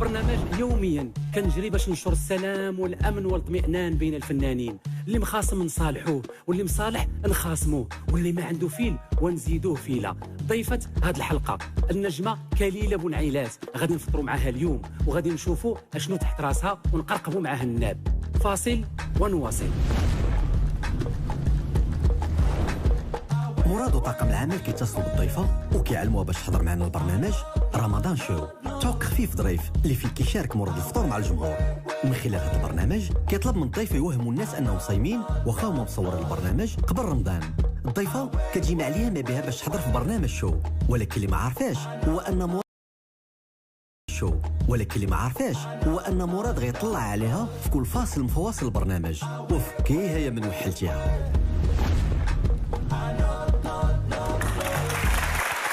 برنامج يوميا كنجري باش ننشر السلام والامن والاطمئنان بين الفنانين، اللي مخاصم نصالحوه واللي مصالح نخاصموه واللي ما عنده فيل ونزيدوه فيله. ضيفة هذه الحلقه النجمه كليلة بونعيلات، غادي نفطروا معها اليوم وغادي نشوفوا اشنو تحت راسها ونقرقبوا معها الناب. فاصل ونواصل. مراد وطاقم العمل كيتصلوا بالضيفه وكيعلموها باش تحضر معنا البرنامج رمضان شو، توك خفيف ظريف اللي فيه كيشارك مراد الفطور مع الجمهور. ومن خلال هذا البرنامج كيطلب من الضيف يوهموا الناس انهم صايمين واخا هما مصورين البرنامج قبل رمضان. الضيفه كتجمع عليها ما بها باش تحضر في برنامج شو، ولكن اللي ما عارفاش هو ان مراد غيطلع عليها في كل فاصل من فواصل البرنامج. اوف كي هي من وحلتيها.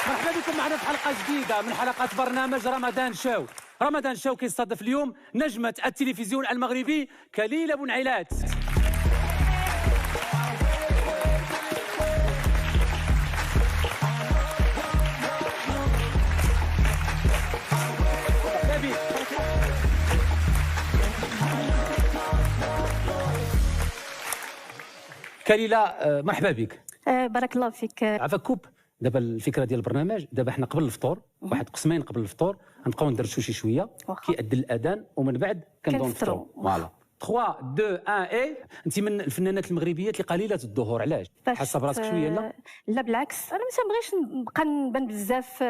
مرحبا بكم معنا في حلقة جديدة من حلقات برنامج رمضان شو. رمضان شو كيستضيف اليوم نجمة التلفزيون المغربي كليلة بونعيلات. كليلة مرحبا بك. بارك الله فيك. عفاك كوب. دابا الفكره ديال البرنامج، دابا حنا قبل الفطور واحد قسمين قبل الفطور غنبقاو ندردشوا شي شويه كيأذن الاذان ومن بعد كنبداو نفطروا. فوالا 3 2 1 اي. انت من الفنانات المغربيات اللي قليله الظهور، علاش حاسه براسك شويه؟ لا بالعكس، انا ما تنبغيش نبقى نبان بزاف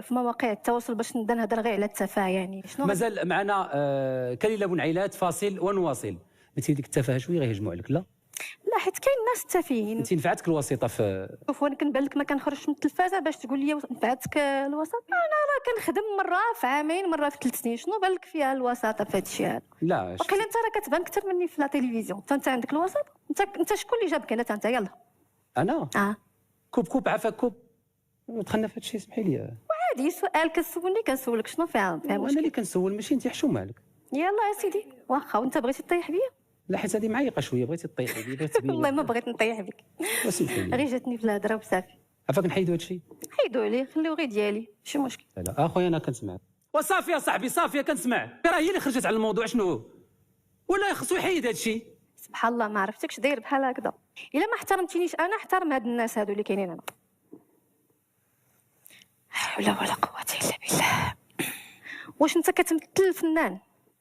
في مواقع التواصل باش نبدا نهضر غير على التفاهه. يعني شنو مازال معنا كليلة بونعيلات. فاصل ونواصل. بنتي ديك التفاهه شويه غيهجموا عليك. لا لا، حيت كاين ناس تافهين. انت نفعتك الوسيطه في شوف، وانا كنبان لك ما كنخرجش من التلفازه باش تقول لي نفعتك الوساطه. انا راه كنخدم مره في عامين مره في 3 سنين، شنو بان لك فيها الوساطه في هذا الشيء هذا؟ لا وقيلا انت راه كتبان اكثر مني في لا تلفزيون. انت عندك الوساطه. انت شكون اللي جابك هنا؟ انت يلا. انا كوب عفاك كوب. دخلنا في هذا الشيء، اسمحي لي. عادي، سؤال كتسولني كنسولك، شنو فيها انا اللي كنسول ماشي انت. حشومه عليك. يلا يا سيدي، واخا وانت بغيتي تطيح بيا. لا حيت هذه معيقه شويه، بغيتي تطيحي بي بغيتي تبين. والله ما بغيت نطيح بك، وسمحي لي غير جاتني في الهضره وصافي. عفاك نحيدوا هذا الشيء. حيدوا عليه، خليو غير ديالي، ماشي مشكل. لا اخويا انا كنسمع. وصافي يا صاحبي، صافي كنسمع. راه هي اللي خرجت على الموضوع. شنو ولا خصو يحيد هذا الشيء؟ سبحان الله، ما عرفتكش داير بحال هكذا. الا ما احترمتينيش انا، احترم هاد الناس هادو اللي كاينين هنا. حول ولا قوه الا بالله. واش انت كتمثل الفنان؟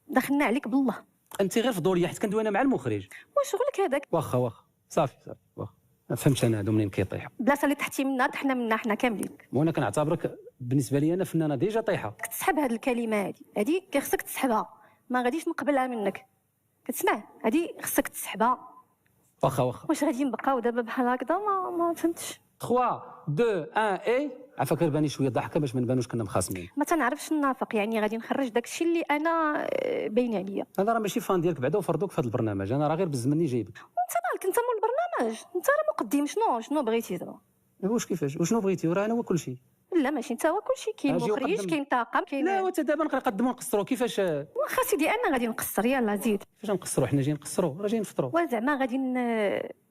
دخلنا عليك بالله. انت غير فضوليه حيت كندوي انا مع المخرج. واش شغلك هذاك؟ واخا صافي واخا. ما فهمتش انا هادو منين كيطيحوا. البلاصه اللي تحتي منا طحنا منها حنا كاملين. وانا كنعتبرك بالنسبه لي انا فنانه ديجا طايحه. تسحب هاد الكلمه هادي خصك تسحبها، ما غاديش نقبلها منك. كتسمع؟ هادي خصك تسحبها. واخا واش غادي نبقاو دابا بحال هكذا؟ ما فهمتش. 3 2 1 اي. عفاك رباني شويه ضحكه باش ما نبانوش كنا مخاصمين. ما تنعرفش نافق، يعني غادي نخرج داكشي اللي انا باين عليا. انا راه ماشي فان ديالك بعدا وفرضوك في هذا البرنامج، انا راه غير بالزمني جايبك. وانت مالك؟ انت مول البرنامج، انت راه مقدم. شنو بغيتي دابا؟ واش كيفاش وشنو بغيتي؟ وراه انا هو كل شيء. لا ماشي انت هو كل شيء. كاين مخرج، كاين طاقم، كاين. لا وانت دابا نقدموا نقصروا كيفاش؟ واخا سيدي انا غادي نقصر. يلا زيد. كيفاش نقصروا؟ حنا جايين نقصروا، راه جايين نفطروا. وزعما غادي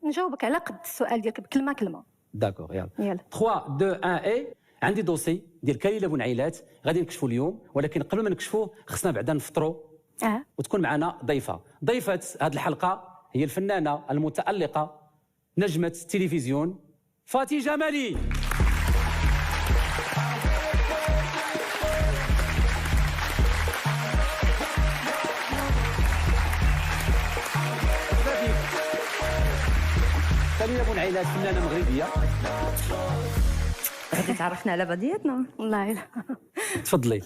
نجاوبك على قد السؤال ديالك بكلمه. داكور يلا 3 3 2 1 اي. عندي دوسي ديال كليلة بونعيلات غادي نكشفوا اليوم، ولكن قبل ما نكشفوه خصنا بعدا نفطروا. وتكون معنا ضيفة هذه الحلقة هي الفنانة المتألقة نجمة التلفزيون فاتي جمالي. كليلة بونعيلات فنانة مغربية. غادي تعرفنا على بعضياتنا. والله لا. تفضلي.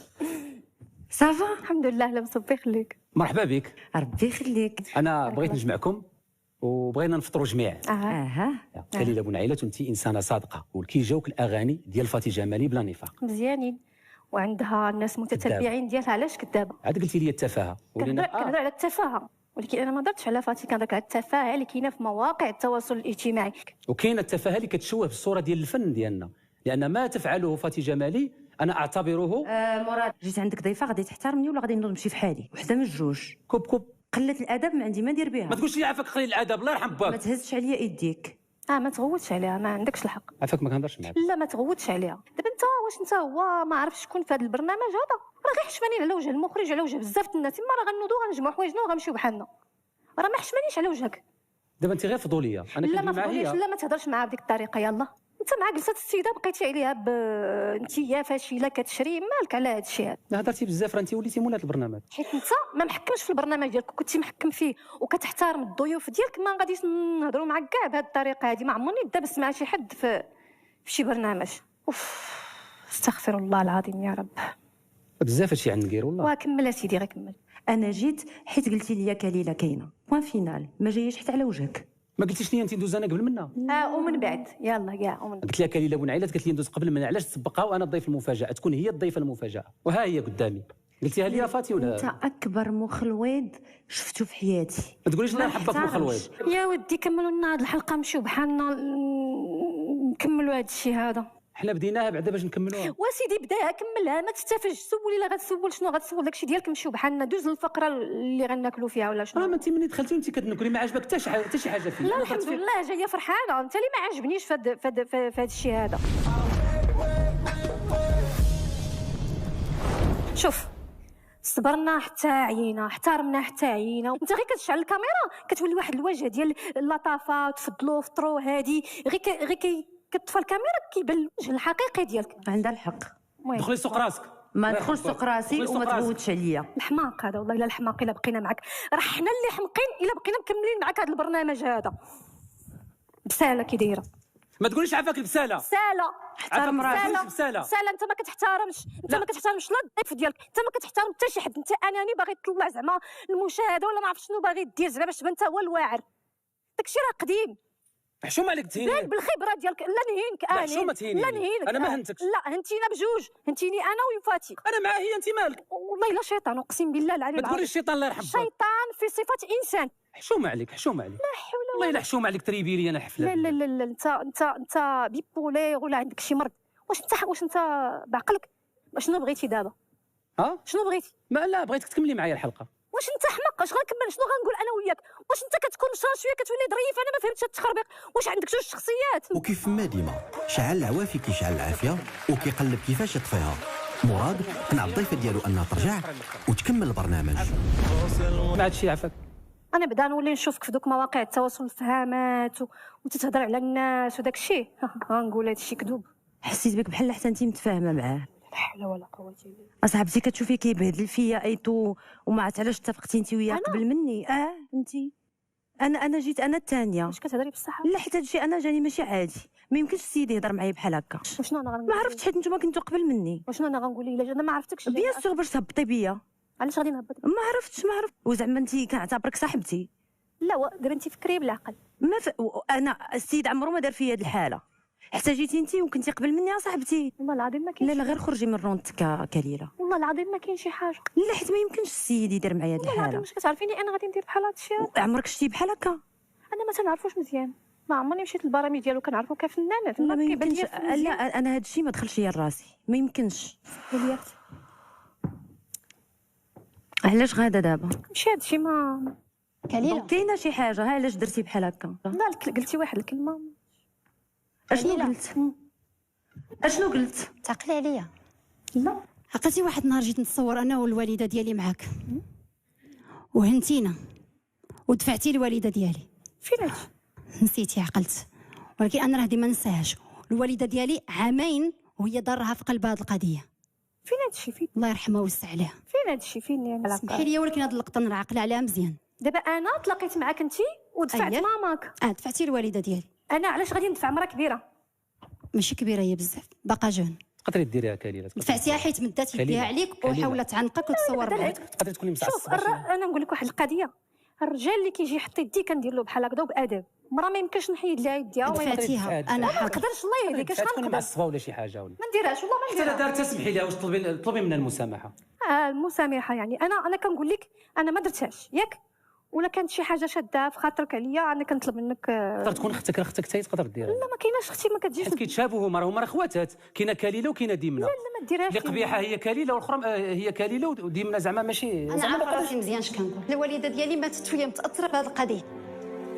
صافا الحمد لله. لاباس ربي يخليك. مرحبا بك. ربي يخليك. انا بغيت نجمعكم وبغينا نفطروا جميع. كليلة بونعيلات وانت انسانه صادقه، وكيجاوك الاغاني ديال فاتي جمالي بلا نفاق. مزيانين وعندها الناس متتبعين ديالها. علاش كذابه؟ عاد قلتي لي التفاهه. كنهضر على التفاهه، ولكن انا ما هضرتش على فاتي، كنهضر على التفاهه اللي كاينه في مواقع التواصل الاجتماعي. وكاينه التفاهه اللي كتشوه بالصوره ديال الفن ديالنا، لان ما تفعله فاتي جمالي انا اعتبره. مراد، جيت عندك ضيفه غادي تحترمني ولا غادي نمشي في حالي؟ وحده من الجوج. كوب قله الادب ما عندي ما ندير بها. ما تقولش لي عافاك قليل الادب، الله يرحم باك. ما تهزش عليا يديك. ما تغوتش عليها، ما عندكش الحق. عافاك ما كنهضرش معاك. لا ما تغوتش عليها. دابا انت واش انت هو ما عرفش شكون في هذا البرنامج هذا، راه غير حشمانين على وجه المخرج، على وجه بزاف الناس، تما راه غنوضوا غنجمعوا حوايجنا وغنمشيو بحالنا، راه ما حشمانيش على وجهك. دابا انت غير فضوليه، انا لا كندوي ما معها فضوليش، هي. لا ما تهضرش معها بديك الطريقه. يلا انت مع جلسه السيده بقيتي عليها انت يا فاشله كتشري، مالك على هذا الشيء هذا؟ هضرتي بزاف، راه انت وليتي مولات البرنامج. حيت انت ما محكمش في البرنامج ديالك، كنتي محكم فيه وكتحترم الضيوف ديالك، ما غاديش نهضروا معك كاع بهذه الطريقه هذه. ما عمرني دابست مع شي حد في شي برنامج. اوف استغفر الله العظيم يا رب. بزاف هادشي عندك والله. وكمل سيدي غير كمل. انا جيت حيت قلتي لي كليله كاينه بوان فينال، ما جايش حتى على وجهك. ما قلتيش لي انت ندوز انا قبل منها؟ ومن بعد يلا كاع ومن بعد. قلت لها كليله بن عيلات، قالت لي ندوز قبل منها، علاش تسبقها وانا الضيف المفاجاه، تكون هي الضيفه المفاجاه، وها هي قدامي. قلتيها لي يا فاتي ولا؟ انت اكبر مخلويض شفتو في حياتي. ما تقوليش الله يحبك مخلويض. يا ودي كملوا لنا هذه الحلقه، نمشيو بحالنا نكملوا هذا الشيء هذا. حنا بديناها بعدا باش نكملوها. وسيدي بداها كملها، ما تستفجش، سولي لا غتسول شنو غتسول، داكشي ديالك نمشيو بحالنا، دوز للفقره اللي غناكلوا فيها ولا شنو. راه ما انت منين دخلتي وانت كتنكري ما عجبك حتى شي حاجه فيه. لا الحمد لله جايه فرحانه، انت اللي ما عجبنيش في هذا الشيء هذا. شوف صبرنا حتى عيينا، احترمنا حتى عيينا، انت غير كتشعل الكاميرا كتولي واحد الوجه ديال اللطافه، تفضلوا فطروا هادي، غير كتطفى الكاميرا كيبان الوجه الحقيقي ديالك. عندها الحق. دخلي سوق راسك، ما تدخلش سوق راسي وما تغوتش عليا. الحماق هذا والله، الا الحماق الا بقينا معك، راه حنا اللي حمقين الا بقينا مكملين معك هذا البرنامج هذا. بساله كي دايره، ما تقوليش عفاك البساله. بساله احترم راسك. بساله انت ما كتحترمش، انت ما كتحترمش لا الضيف ديالك، انت ما كتحترم حتى شي حد، انت اناني باغي تطلع زعما المشاهده ولا ما عرف شنو باغي دير زعما باش تبان انت هو الواعر. داكشي راه قديم. حشومه عليك تهيني. بان بالخبره ديالك، لا نهينك لا حشومه تهيني. لا نهينك انا ما هنتكش. لا هنتينا بجوج، هنتيني انا وفاتي. انا معاه هي، انت مالك؟ والله الا شيطان، اقسم بالله العلي ما العظيم. تقوليش الشيطان الله يرحم بابا. شيطان في صفه انسان. حشومه عليك، حشومه عليك. لا حول والله الا حشومه عليك تريبي لي انا حفله. لا لا لا انت بيبولي ولا عندك شي مرض. واش انت بعقلك؟ شنو بغيتي دابا؟ شنو بغيتي؟ ما لا بغيتك تكملي معايا الحلقه. واش انت حمق؟ اش غنكمل؟ شنو غنقول انا وياك؟ واش انت كتكون شرا شويه كتولي ظريف؟ انا ما فهمتش هاد التخربيق. واش عندك جوج شخصيات؟ وكيف ما ديما شعل العوافي كيشعل العافيه وكيقلب كيفاش يطفيها. مراد قنع الضيفه ديالو انها ترجع وتكمل البرنامج. ما عاد شي عفاك. انا بدا نولي نشوفك في دوك مواقع التواصل الفهامات وتتهضر على الناس وداك الشيء، غنقول هذا الشيء كذوب. حسيت بك بحال حتى انت متفاهمه معاه. لا حول ولا قوه الا بالله. اصاحبتي كتشوفي كيبهدل فيا ايتو وما عرفت علاش اتفقتي انت وياه قبل مني. انت انا جيت انا الثانيه. واش كتهضري بصح؟ لا حتى هادشي انا جاني ماشي عادي، ما يمكنش السيد يهضر معايا بحال هكا. وشنو انا غنقول؟ ما عرفتش حيت نتوما كنتو قبل مني. وشنو انا غنقول الا انا ما عرفتكش؟ بيان سور باش تهبطي بيا. علاش غادي نهبط؟ ما عرفتش وزعما انت كنعتبرك صاحبتي. لا دابا انت فكري بالعقل. انا السيد عمرو ما دار فيا هاد الحاله، حتى جيتي انت وكنتي قبل مني صاحبتي. والله العظيم ما كاين. لا غير خرجي من رونتك كليله. والله العظيم ما كاين شي حاجه. لا حيت ما يمكنش السيد يدير معايا هاد والله العظيم الحاله. واش كتعرفيني انا غادي ندير بحال هاد الشيء؟ عمرك شتي بحال هكا؟ انا ما تنعرفوش مزيان، ما عمرني مشيت للبرامج ديالو كنعرفو كفنانه. لا ما يمكنش. لا انا هاد الشيء ما دخلش ليا لراسي، ما يمكنش. علاش غاده دابا؟ ماشي هاد الشيء ما كليلة كاينه شي حاجه. علاش درتي بحال هكا؟ لا قلتي واحد الكلمه. اشنو قلت؟ اشنو قلت؟ تعقلي عليا. لا عقلتي واحد النهار جيت نتصور انا والوالده ديالي معاك وهنتينا ودفعتي الوالده ديالي. فين هادشي؟ نسيتي عقلت، ولكن انا راه ما ننساهاش. الوالده ديالي عامين وهي ضرها في قلب هذه القضيه. فين هادشي؟ فين؟ الله يرحمها ويوسع عليها. فين هادشي؟ فين يعني؟ سمحي لي ولكن هذه اللقطه انا عاقله عليها مزيان. دابا انا تلاقيت معاك انت ودفعت أيه. ماماك. دفعتي الوالده ديالي. انا علاش غادي ندفع مرا كبيره؟ ماشي كبيره هي بزاف، باقا جون. تقدري ديريها كليله. دفعتيها حيت مدات يديها عليك وحاولت تعنقك وتصور معاك. تقدري تكوني شوف مصعصبه. انا نقول لك واحد القضيه، الرجال اللي كيجي يحط يدي كندير له بحال هكذا وبادب، مرا ما يمكنش نحيد لها يديها. دفعتيها انا ما حاضر. نقدرش الله يهديك. اش تكوني غنقدر؟ معصبه ولا شي حاجه ولا ما نديرهاش والله ما حتى لا نديرها. دارت تسمحي لها. واش طلبي منها المسامحه؟ المسامحه يعني انا كنقول لك انا ما درتهاش ياك، ولا كانت شي حاجه شاده في خاطرك عليا انا كنطلب منك. تقدر تكون اختك حتى تقدر ديرها. لا ما كايناش اختي ما كتجيش. حيت كيتشابهوا هما راه خواتات، كاينه كليله وكاينه ديمنه. لا ما ديرهاش. اللي قبيحه هي كليله والاخرى هي كليله وديمنه زعما ماشي. انا عارفه راسي مزيان اش كنقول. الوالده ديالي ماتت وهي متاثره بهذه القضيه.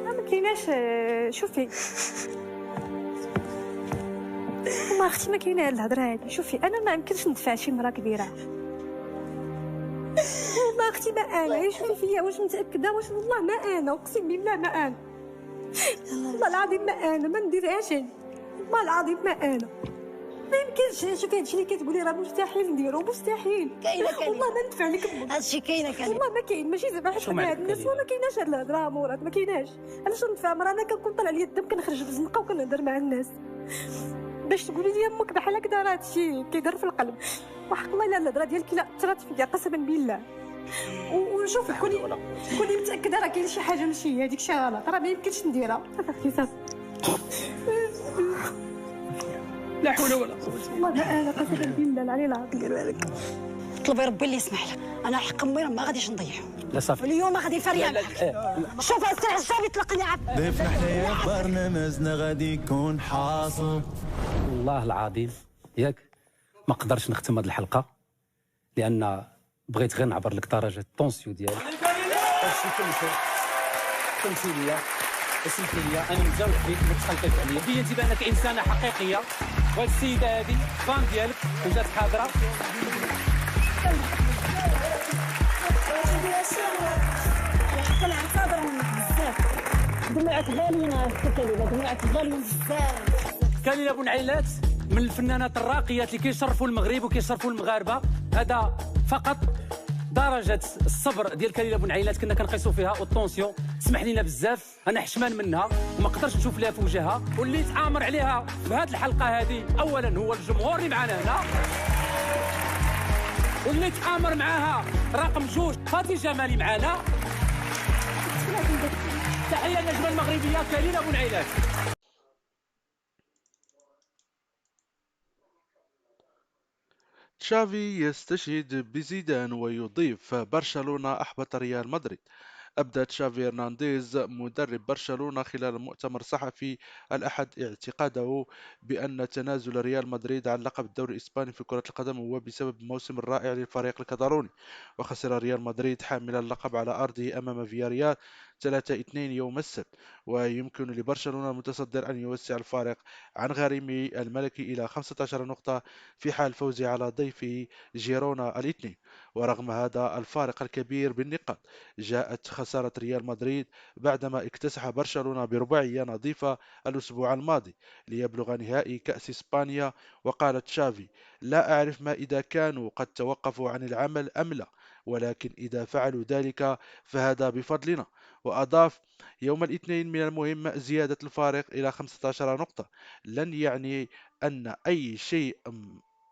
ما كايناش. شوفي والله اختي ما كاينه هاد الهضره هادي. شوفي انا ما يمكنش ندفع شي مرا كبيره، والله اختي ما انا. شوفي فيا واش متاكده، واش والله ما انا، اقسم بالله ما انا، والله العظيم ما انا، ما نديرهاش أنا. والله العظيم ما انا، ما يمكنش. شوفي هادشي اللي كتقولي راه مستحيل نديرو، مستحيل. كاينه والله ما ندفع لك هادشي كاينه والله ما كاين. ماشي زعما حيت حنا هاد الناس، ما كايناش هاد الهضره مراد، ما كايناش. علاش ندفع مرا؟ انا كنكون طلع لي الدم كنخرج بالزنقه وكنهضر مع الناس باش تقولي لي امك بحال هكذا، راه هادشي كيضر في القلب. وحق الله الا الهضره ديالك لا اثرت فيا قسما بالله. وشوفي كوني متاكده راه كاين شي حاجه ماشي هذيك شي غلط، راه ما يمكنش نديرها. اختي صافي لا حول ولا قوه. والله ما انا قسما بالله العلي العظيم ديروا هذاك. طلبي ربي اللي يسمح لك، انا حق امي ما غاديش نضيعو. لا صافي اليوم غادي فريان. شوف السي العشابي طلقني عاد. ضيفنا حنايا برنامجنا غادي يكون حاصل. والله العظيم ياك ما قدرتش نختم هذه الحلقه لان بغيت غير نعبر لك درجه الطونسيون ديالك. هادشي كنتي ليا وسمحتي لي، انا متزوج بك ما تخلطيش عليا. بينتي بانك انسانه حقيقيه، وهاد السيده هذه فان ديالك وجات حاضره. كنعتذر منك بزاف، دمعت غاليين الكلمه، دمعت غاليين بزاف. كليلة بونعيلات من الفنانات الراقيات اللي كيشرفوا المغرب وكيشرفوا المغاربه. هذا فقط درجه الصبر ديال كليلة بونعيلات كنا كنقيسوا فيها والطونسيون. سمح لينا بزاف، انا حشمان منها وما قدرتش نشوف لها في وجهها. واللي تعامر عليها في هذه الحلقه هذه اولا هو الجمهور اللي معنا هنا، واللي تعامر معاها رقم 2 فاتي جمالي معنا. تحيه النجمه المغربيه كليلة بونعيلات. تشافي يستشهد بزيدان ويضيف برشلونة أحبط ريال مدريد. أبدى تشافي هرنانديز مدرب برشلونة خلال مؤتمر صحفي الأحد اعتقاده بأن تنازل ريال مدريد عن لقب الدوري الإسباني في كرة القدم هو بسبب الموسم الرائع للفريق الكتالوني. وخسر ريال مدريد حامل اللقب على أرضه أمام فياريال 3-2 يوم السبت، ويمكن لبرشلونة المتصدر أن يوسع الفارق عن غريمه الملكي إلى 15 نقطة في حال فوزه على ضيفه جيرونا الاثنين. ورغم هذا الفارق الكبير بالنقاط، جاءت خسارة ريال مدريد بعدما اكتسح برشلونة برباعية نظيفة الأسبوع الماضي ليبلغ نهائي كأس إسبانيا. وقال تشافي: لا أعرف ما إذا كانوا قد توقفوا عن العمل أم لا، ولكن إذا فعلوا ذلك فهذا بفضلنا. وأضاف: يوم الاثنين من المهم زيادة الفارق إلى 15 نقطة. لن يعني أن أي شيء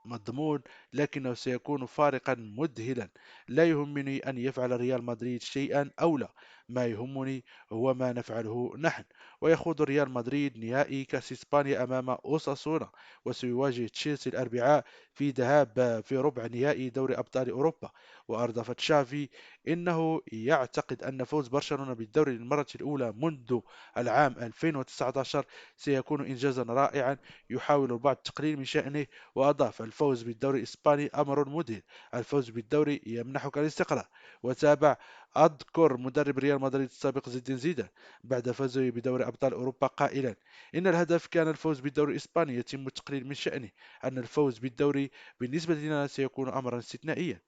مضمون، لكنه سيكون فارقا مذهلا. لا يهمني أن يفعل ريال مدريد شيئا أو لا، ما يهمني هو ما نفعله نحن. ويخوض ريال مدريد نهائي كأس إسبانيا أمام أوساسونا، وسيواجه تشيلسي الأربعاء في ذهاب في ربع نهائي دوري أبطال أوروبا. وأضاف تشافي إنه يعتقد أن فوز برشلونة بالدوري للمرة الأولى منذ العام 2019 سيكون إنجازا رائعا يحاول البعض التقليل من شأنه. وأضاف: الفوز بالدوري الإسباني أمر مذهل، الفوز بالدوري يمنحك الاستقرار. وتابع: أذكر مدرب ريال مدريد السابق زين الدين زيدان بعد فوزه بدوري أبطال أوروبا قائلا: إن الهدف كان الفوز بالدوري الإسباني، يتم التقليل من شأنه أن الفوز بالدوري بالنسبة لنا سيكون أمرا استثنائيا.